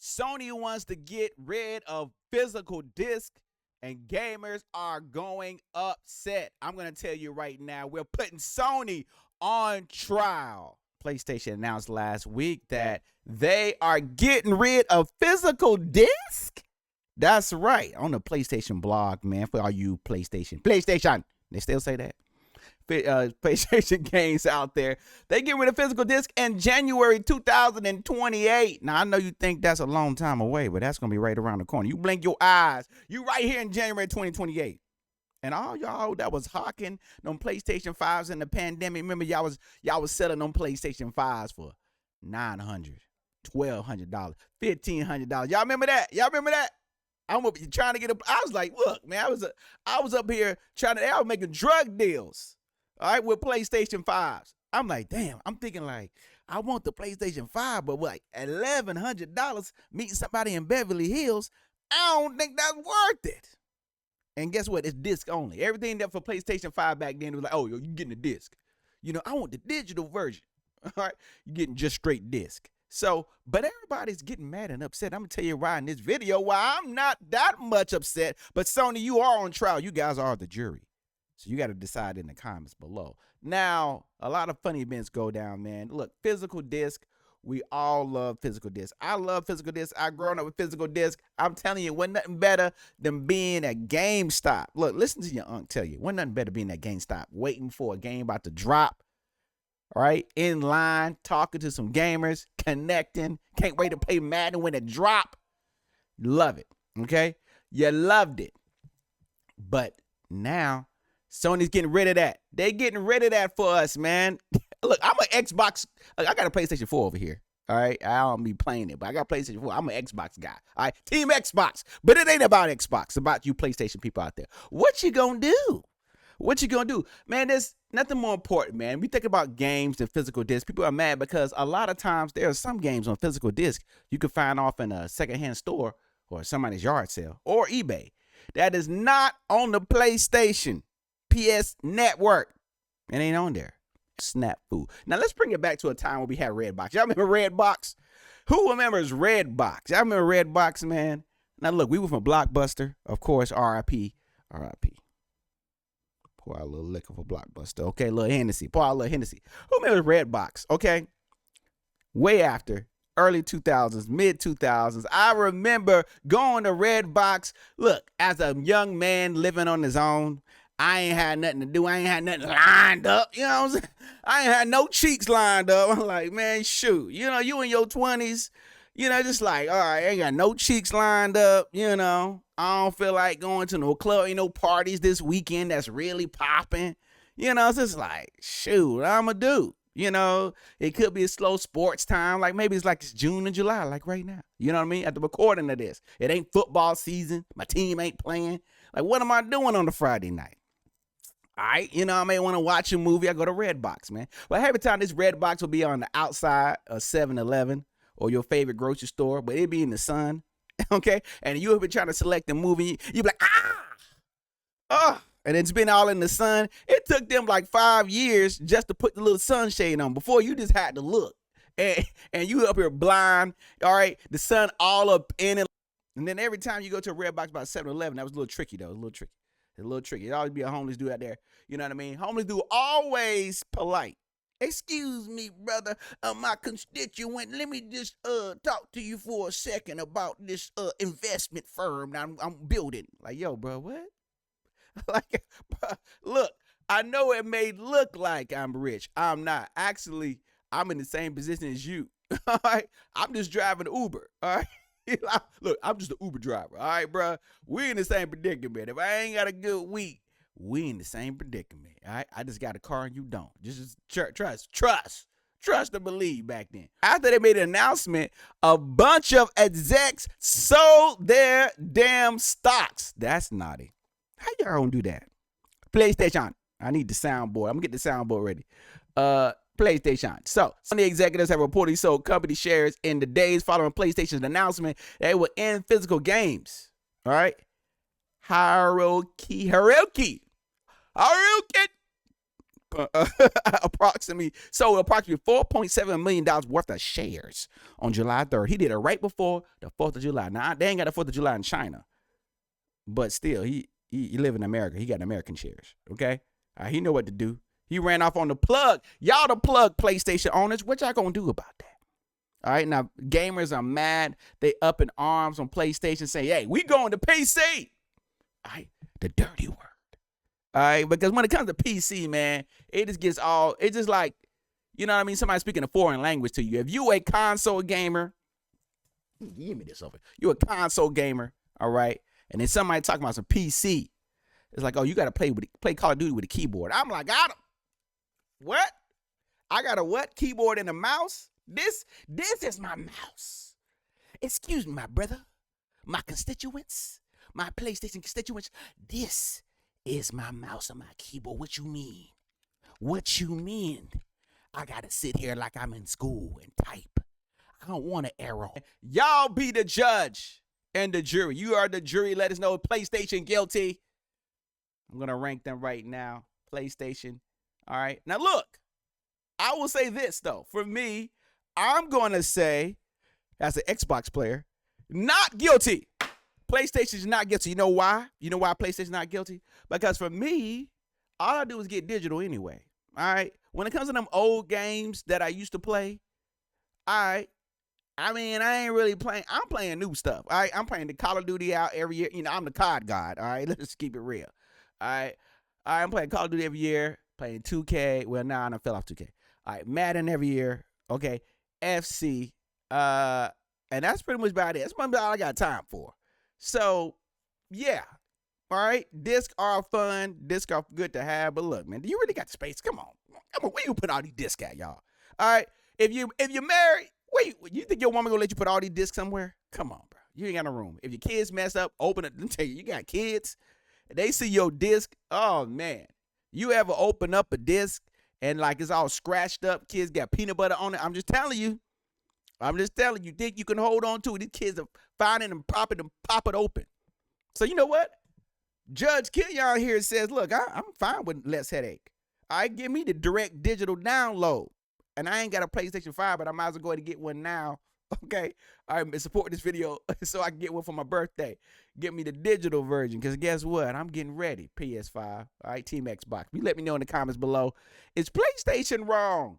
Sony wants to get rid of physical disc, and gamers are going upset. I'm going to tell you right now, we're putting Sony on trial. PlayStation announced last week that they are getting rid of physical disc. That's right. On the PlayStation blog, man, for all you PlayStation, they still say that. PlayStation games out there, they get rid of physical disc in January 2028. Now, I know you think that's a long time away, but that's going to be right around the corner. You blink your eyes, you right here in January 2028. And all y'all that was hawking them PlayStation 5s in the pandemic, remember y'all was selling them PlayStation 5s for $900, $1,200, $1,500. Y'all remember that? I'm trying to get up. I was like, look, man, I was up here I was making drug deals, all right, with PlayStation 5s. I'm like, damn, I'm thinking like, I want the PlayStation 5, but like $1,100 meeting somebody in Beverly Hills, I don't think that's worth it. And guess what? It's disc only. Everything that for PlayStation 5 back then was like, oh, you're getting a disc. I want the digital version. All right, you're getting just straight disc. So, but everybody's getting mad and upset. I'm going to tell you why in this video why I'm not that much upset. But Sony, you are on trial. You guys are the jury. So you got to decide in the comments below. Now, a lot of funny events go down, man. Look, physical disc. We all love physical disc. I love physical disc. I've grown up with physical disc. I'm telling you, wasn't nothing better than being at GameStop. Look, listen to your uncle tell you. Wasn't nothing better than being at GameStop, waiting for a game about to drop. All right, in line, talking to some gamers, connecting. Can't wait to play Madden when it drop. Love it, okay? You loved it. But now, Sony's getting rid of that. They getting rid of that for us, man. Look, I'm an Xbox. Look, I got a PlayStation 4 over here. All right, I don't be playing it, but I got PlayStation 4. I'm an Xbox guy. All right, Team Xbox. But it ain't about Xbox. It's about you PlayStation people out there. What you gonna do? Man, there's nothing more important, man. We think about games than physical disc. People are mad because a lot of times there are some games on physical disc you can find off in a secondhand store or somebody's yard sale or eBay that is not on the PlayStation PS network. It ain't on there. Snap food. Now let's bring it back to a time when we had Redbox. Y'all remember Redbox? Who remembers Redbox? Y'all remember Redbox, man? Now look, we were from Blockbuster, of course. R.I.P. Pour out a little liquor for Blockbuster. Okay, a little Hennessy. Pour out a little Hennessy. Who remembers Redbox? Okay, way after early 2000s, mid 2000s. I remember going to Redbox. Look, as a young man living on his own. I ain't had nothing to do. I ain't had nothing lined up. You know what I'm saying? I ain't had no cheeks lined up. I'm like, man, shoot. You in your 20s, just like, all right, I ain't got no cheeks lined up. I don't feel like going to no club, ain't no parties this weekend that's really popping. It's just like, shoot, what I'm going to do? It could be a slow sports time. Like maybe it's June and July, like right now. You know what I mean? At the recording of this. It ain't football season. My team ain't playing. Like, what am I doing on the Friday night? All right, I may want to watch a movie. I go to Redbox, man. But every time this Redbox will be on the outside of 7-Eleven or your favorite grocery store, but it be in the sun, okay? And you have been trying to select the movie, you be like, and it's been all in the sun. It took them like 5 years just to put the little sunshade on. Before, you just had to look. And you up here blind, all right? The sun all up in it. And then every time you go to a Redbox by 7-Eleven, that was a little tricky, though. It's a little tricky. It always be a homeless dude out there. You know what I mean? Homeless dude always polite. Excuse me, brother, my constituent. Let me just talk to you for a second about this investment firm that I'm building. Like, yo, bro, what? Like, bro, look, I know it may look like I'm rich. I'm not. Actually, I'm in the same position as you. All right? I'm just driving Uber. All right? Look, I'm just an Uber driver. All right, bro? We in the same predicament. If I ain't got a good week, we in the same predicament. All right? I just got a car and you don't. Just trust and believe back then. After they made an announcement, a bunch of execs sold their damn stocks. That's naughty. How y'all gonna do that? PlayStation. I need the soundboard. I'm gonna get the soundboard ready. PlayStation. So, some of the executives have reportedly sold company shares in the days following PlayStation's announcement that it would end physical games. All right? Haruki. approximately $4.7 million worth of shares on July 3rd. He did it right before the 4th of July. Now, they ain't got the 4th of July in China, but still, he live in America. He got American shares, okay? He know what to do. He ran off on the plug. Y'all the plug PlayStation owners. What y'all gonna do about that? All right, now, gamers are mad. They up in arms on PlayStation saying, hey, we going to PC. All right, the dirty word. All right, because when it comes to PC, man, it just gets it's just like, you know what I mean? Somebody speaking a foreign language to you. If you a console gamer, give me this over. You a console gamer, all right? And then somebody talking about some PC. It's like, oh, you got to play Call of Duty with a keyboard. I'm like, what? I got a what? Keyboard and a mouse? This is my mouse. Excuse me, my brother, my constituents, my PlayStation constituents. This is my mouse and my keyboard. What you mean? What you mean? I got to sit here like I'm in school and type. I don't want an arrow. Y'all be the judge and the jury. You are the jury. Let us know if PlayStation guilty. I'm going to rank them right now. PlayStation. All right. Now, look, I will say this, though. For me, I'm going to say, as an Xbox player, not guilty. PlayStation is not guilty. You know why? You know why PlayStation is not guilty? Because for me, all I do is get digital anyway. All right. When it comes to them old games that I used to play, all right. I mean, I ain't really playing. I'm playing new stuff. All right. I'm playing the Call of Duty out every year. You know, I'm the COD god. All right. Let's just keep it real. All right. I'm playing Call of Duty every year. Playing 2K. Well, now I fell off 2K. All right. Madden every year. Okay. FC. And that's pretty much about it. That's about all I got time for. So, yeah. All right. Discs are fun. Discs are good to have. But look, man, do you really got the space? Come on. Where you put all these discs at, y'all? All right. If you're married, you think your woman gonna let you put all these discs somewhere? Come on, bro. You ain't got no room. If your kids mess up, open it. Let me tell you, you got kids. They see your disc. Oh, man. You ever open up a disc and like it's all scratched up? Kids got peanut butter on it. I'm just telling you. Think you can hold on to it? These kids are finding and pop it open. So you know what? Judge Killian here says, look, I'm fine with less headache. All right, give me the direct digital download. And I ain't got a PlayStation 5, but I might as well go ahead and get one now. Okay? All right, support this video so I can get one for my birthday. Get me the digital version, because guess what? I'm getting ready. PS5. All right, Team Xbox. You let me know in the comments below. Is PlayStation wrong